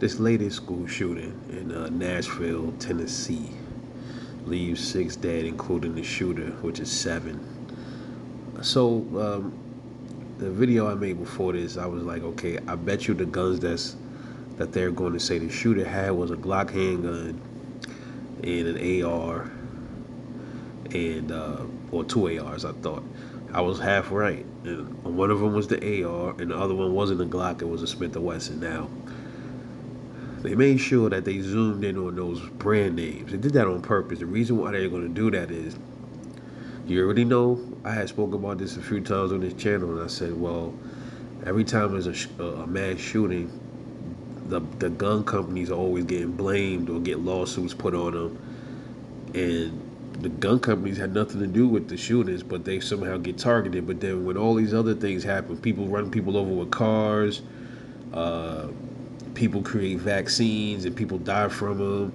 This latest school shooting in Nashville, Tennessee, leaves 6 dead, including the shooter, which is 7. So the video I made before this, I was like, okay, I bet you the guns that they're going to say the shooter had was a Glock handgun and an AR and or 2 ARs. I thought I was half right. And one of them was the AR, and the other one wasn't a Glock. It was a Smith and Wesson. Now they made sure that they zoomed in on those brand names. They did that on purpose. The reason why they're going to do that is, you already know, I had spoken about this a few times on this channel, and I said, well, every time there's a mass shooting, the gun companies are always getting blamed or get lawsuits put on them, and the gun companies had nothing to do with the shootings, but they somehow get targeted. But then when all these other things happen, people run people over with cars, uh, people create vaccines, and people die from them.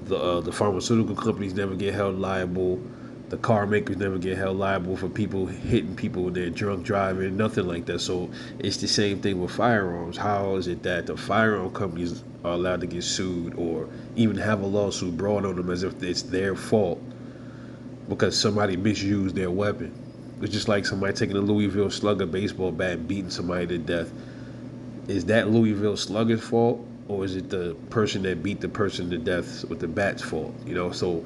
The pharmaceutical companies never get held liable. The car makers never get held liable for people hitting people when they're drunk driving, nothing like that. So it's the same thing with firearms. How is it that the firearm companies are allowed to get sued or even have a lawsuit brought on them as if it's their fault because somebody misused their weapon? It's just like somebody taking a Louisville Slugger baseball bat and beating somebody to death. Is that Louisville Slugger's fault, or is it the person that beat the person to death with the bat's fault? So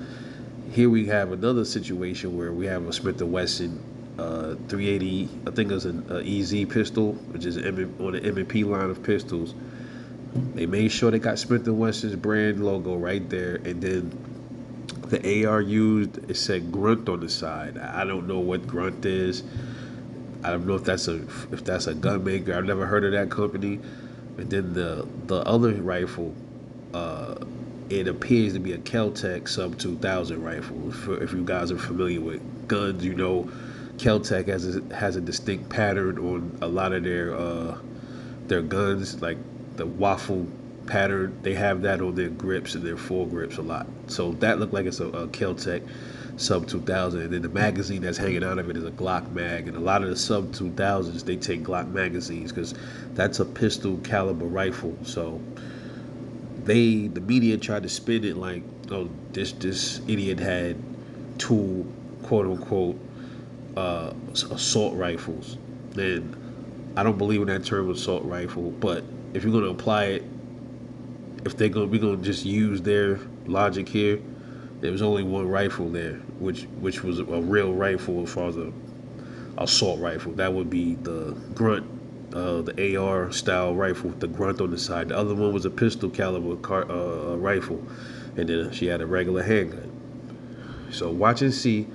here we have another situation where we have a Smith & Wesson 380, I think it's an EZ pistol, which is on the M&P line of pistols. They made sure they got Smith & Wesson's brand logo right there, and then the AR used, it said Grunt on the side. I don't know what Grunt is. I don't know if that's a gun maker. I've never heard of that company. And then the other rifle, it appears to be a Kel-Tec sub 2000 rifle. If you guys are familiar with guns, Kel-Tec has a distinct pattern on a lot of their guns, like the waffle pattern. They have that on their grips and their foregrips a lot. So that looked like it's a Kel-Tec sub 2000, and then the magazine that's hanging out of it is a Glock mag. And a lot of the sub 2000s, they take Glock magazines because that's a pistol caliber rifle. So the media tried to spin it like, oh, this idiot had 2 quote unquote assault rifles. And I don't believe in that term assault rifle, but if you're gonna apply it, if we're gonna just use their logic here, there was only one rifle there, which was a real rifle as far as a assault rifle. That would be the Grunt, the AR style rifle with the Grunt on the side. The other one was a pistol caliber rifle, and then she had a regular handgun. So watch and see.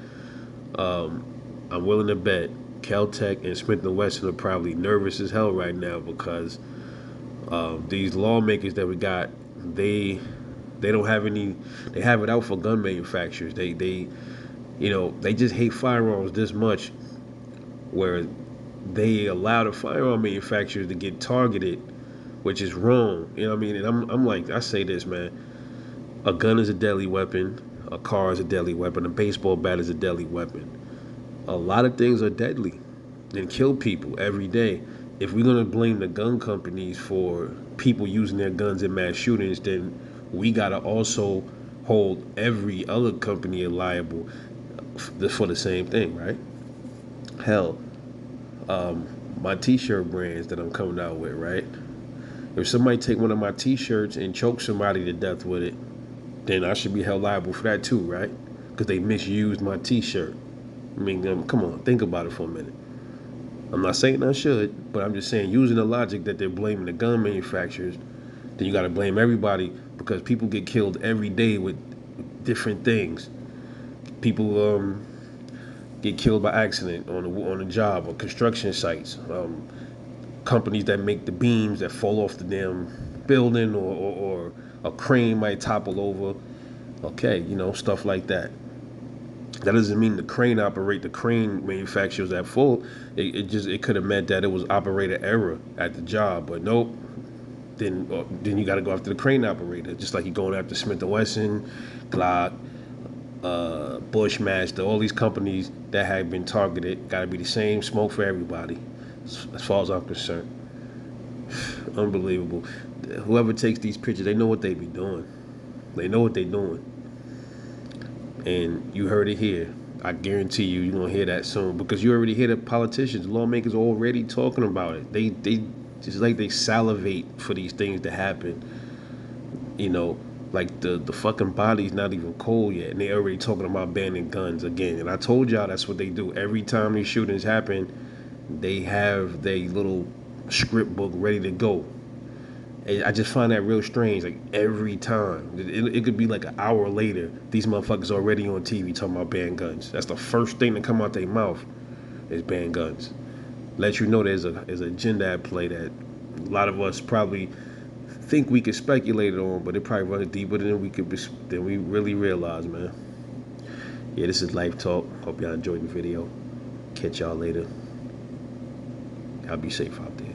I'm willing to bet Kel-Tec and Smith & Wesson are probably nervous as hell right now because these lawmakers that we got, they don't have any. They have it out for gun manufacturers. They just hate firearms this much, where they allow the firearm manufacturers to get targeted, which is wrong. You know what I mean? And I'm like, I say this, man. A gun is a deadly weapon. A car is a deadly weapon. A baseball bat is a deadly weapon. A lot of things are deadly and kill people every day. If we're gonna blame the gun companies for people using their guns in mass shootings, then we gotta also hold every other company liable for the same thing, right? Hell, my T-shirt brands that I'm coming out with, right? If somebody take one of my T-shirts and choke somebody to death with it, then I should be held liable for that too, right? Because they misused my T-shirt. I mean, come on, think about it for a minute. I'm not saying I should, but I'm just saying, using the logic that they're blaming the gun manufacturers, then you got to blame everybody because people get killed every day with different things. People get killed by accident on a job or construction sites. Companies that make the beams that fall off the damn building, or a crane might topple over. Okay, stuff like that. That doesn't mean the crane manufacturers at fault. It could have meant that it was operator error at the job, but nope. Then you got to go after the crane operator, just like you're going after Smith & Wesson, Glock, Bushmaster, all these companies that have been targeted. Got to be the same smoke for everybody, as far as I'm concerned. Unbelievable. whoever takes these pictures, they know what they be doing. They know what they doing. And you heard it here. I guarantee you're gonna hear that soon because you already hear the politicians, lawmakers already talking about it. They just like they salivate for these things to happen. You know, like the fucking body's not even cold yet, and they already talking about banning guns again. And I told y'all that's what they do every time these shootings happen. They have their little script book ready to go. And I just find that real strange. Like every time, it could be like an hour later, these motherfuckers already on TV talking about ban guns. That's the first thing to come out their mouth is ban guns. Let you know there's an agenda at play that a lot of us probably think we could speculate on, but it probably runs deeper than we really realize, man. Yeah, this is Life Talk. Hope y'all enjoyed the video. Catch y'all later. Y'all be safe out there.